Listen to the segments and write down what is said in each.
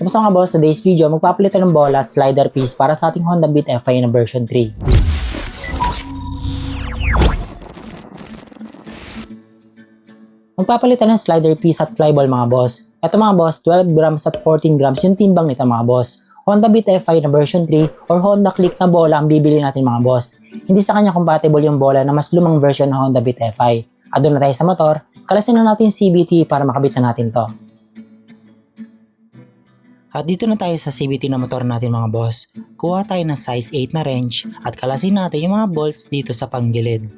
Tapos mga boss, today's video, magpapalitan ng bola at slider piece para sa ating Honda Beat FI na version 3. Magpapalitan ng slider piece at flyball mga boss. Ito mga boss, 12 grams at 14 grams yung timbang nito mga boss. Honda Beat FI na version 3 or Honda Click na bola ang bibili natin mga boss. Hindi sa kanya compatible yung bola na mas lumang version ng Honda Beat FI. At doon na tayo sa motor, kalasin na natin yung CVT para makabit na natin to. At dito na tayo sa CVT na motor natin mga boss. Kuha tayo ng size 8 na wrench at kalasin natin yung mga bolts dito sa panggilid.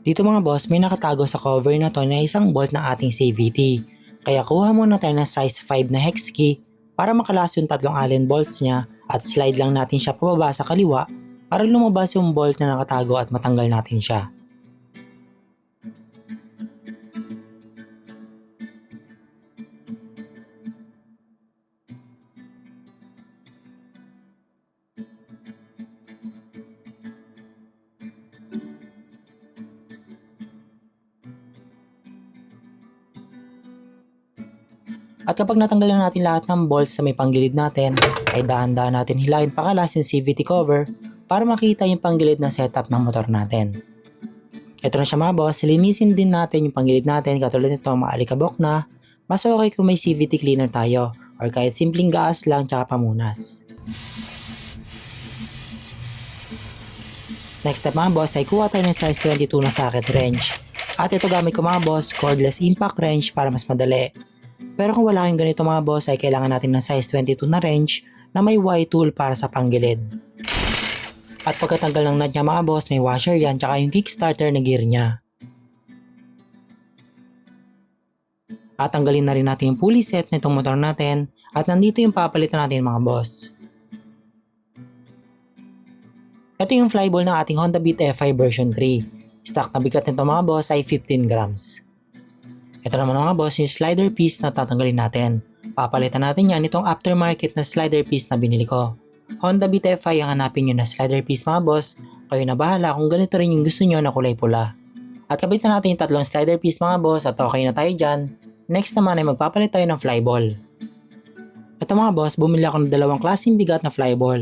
Dito mga boss, may nakatago sa cover na to na isang bolt ng ating CVT. Kaya kuha muna tayo ng size 5 na hex key para makalas yung tatlong Allen bolts niya at slide lang natin siya pababa sa kaliwa para lumabas yung bolt na nakatago at matanggal natin siya. At kapag natanggal na natin lahat ng bolts sa may panggilid natin, ay dahan-dahan natin hilahin pakalas yung CVT cover para makita yung panggilid na setup ng motor natin. Ito na siya mga boss, linisin din natin yung panggilid natin katulad nito maalikabok na, mas okay kung may CVT cleaner tayo or kahit simpleng gaas lang tsaka pamunas. Next step mga boss ay kuha tayo ng size 22 na socket wrench. At ito gamit ko mga boss, cordless impact wrench para mas madali. Pero kung wala kayong ganito mga boss ay kailangan natin ng size 22 na wrench na may Y-tool para sa panggilid. At pagkatanggal ng nut niya mga boss, may washer yan tsaka yung kickstarter na gear niya. At tanggalin na rin natin yung pulley set nitong motor natin at nandito yung papalitan natin mga boss. Ito yung flyball ng ating Honda Beat FI version 3. Stock na bigat nito mga boss ay 15 grams. Ito naman mga boss yung slider piece na tatanggalin natin. Papalitan natin yan itong aftermarket na slider piece na binili ko. Honda Beat FI ang hanapin nyo na slider piece mga boss. Kayo na bahala kung ganito rin yung gusto nyo na kulay pula. At kabit na natin yung tatlong slider piece mga boss at okay na tayo dyan. Next naman ay magpapalit tayo ng flyball. Ito mga boss, bumili ako ng dalawang klaseng bigat na flyball.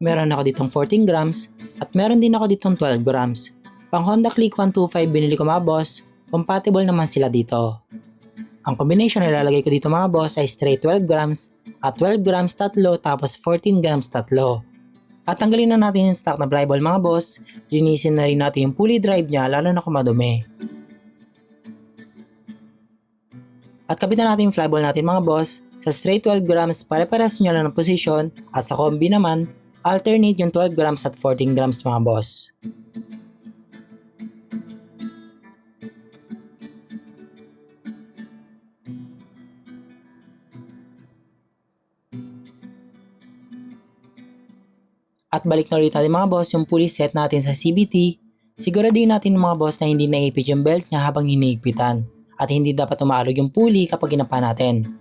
Meron ako ditong 14 grams at meron din ako ditong 12 grams. Pang Honda Click 125 binili ko mga boss. Compatible naman sila dito. Ang combination na ilalagay ko dito mga boss ay straight 12 grams at 12 grams tatlo tapos 14 grams tatlo. At tanggalin na natin yung stock na flyball mga boss, linisin na rin natin yung pulley drive niya lalo na kung madumi. At kabitan natin yung flyball natin mga boss, sa straight 12 grams pare-pares nyo lang ng position at sa combi naman, alternate yung 12 grams at 14 grams mga boss. At balik na ulit natin mga boss yung pulley set natin sa CVT. Siguraduhin natin mga boss na hindi naipit yung belt niya habang hinihigpitan. At hindi dapat umaalog yung pulley kapag ginapa natin.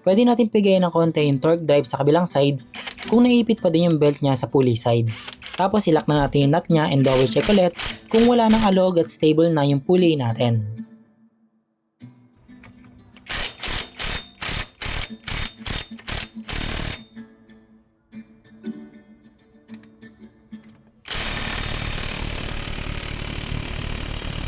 Pwede natin pigayin ng konti yung torque drive sa kabilang side kung naipit pa din yung belt niya sa pulley side. Tapos ilak na natin yung nut niya and double check ulit kung wala nang alog at stable na yung pulley natin.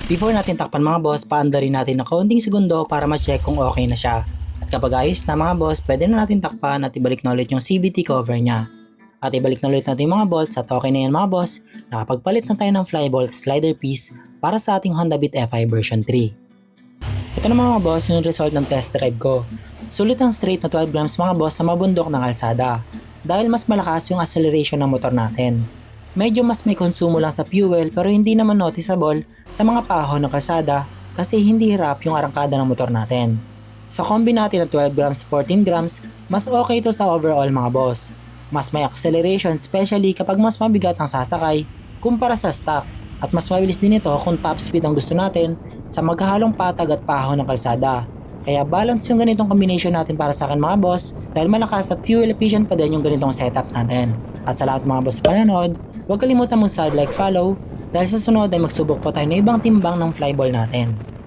Before natin takpan mga boss, paandarin natin ng kaunting segundo para ma-check kung okay na siya. At kapag ayos na mga boss, pwede na natin takpan at ibalik na ulit yung CVT cover niya. At ibalik na ulit natin yung mga bolts at okay na yan mga boss, nakapagpalit na tayo ng flyball slider piece para sa ating Honda Beat FI version 3. Ito na mga boss yung result ng test drive ko. Sulit ang straight na 12 grams mga boss sa mabundok ng kalsada dahil mas malakas yung acceleration ng motor natin. Medyo mas may konsumo lang sa fuel pero hindi naman noticeable sa mga pahon ng kalsada kasi hindi hirap yung arangkada ng motor natin. Sa combi natin ng 12 grams 14 grams, mas okay ito sa overall mga boss. Mas may acceleration especially kapag mas mabigat ang sasakay kumpara sa stock at mas mabilis din ito kung top speed ang gusto natin sa maghahalong patag at pahon ng kalsada. Kaya balance yung ganitong combination natin para sa akin mga boss dahil malakas at fuel efficient pa din yung ganitong setup natin. At sa lahat mga boss sa panonood, huwag kalimutan mag-sub, like, follow Dahil sa sunod ay magsubok pa tayo ng ibang timbang ng flyball natin.